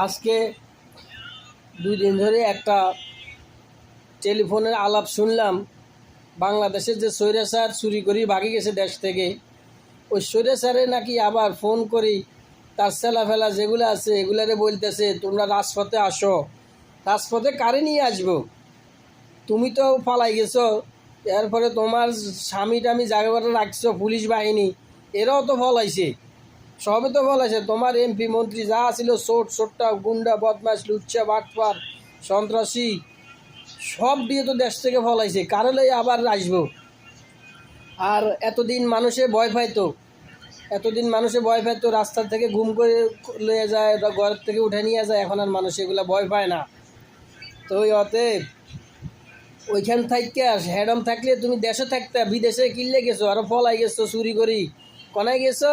আজকে 2 দিন ধরে একটা টেলিফোনের আলাপ শুনলাম, বাংলাদেশের যে স্বৈরাচার চুরি করি ভাগি গেছে দেশ থেকে, ওই স্বৈরাচারে নাকি আবার ফোন করি তার ছেলাফেলা যেগুলো আছে এগুলারে বলতেছে তোমরা রাজপথে আসো। রাজপথে কারে নিয়ে আসবো? তুমি তো পালাই গেছো, এরপরে তোমার স্বামী টামি জায়গাটা রাখছো, পুলিশ বাহিনী এরাও তো ফলাইছে, সবই তো ফলাইছে। তোমার এমপি মন্ত্রী যা ছিল ছোট্টা গুন্ডা বদমাশ লুচ্চা বাটপার সন্ত্রাসী সব দিয়ে তো দেশ থেকে ফলাইছে, কারণেই আবার আসবো। আর এতদিন মানুষে ভয় পাইতো, রাস্তা থেকে ঘুম করে নিয়ে যায়, ঘর থেকে উঠে নিয়ে যায়, এখন আর মানুষ এগুলো ভয় পায় না। তো অতএব ওইখান থাকতে হেডম থাকলে তুমি দেশে থাকতে, বিদেশে কিনলে গেছো আরো ফলাই গেছো চুরি করি, কনায় গেছো।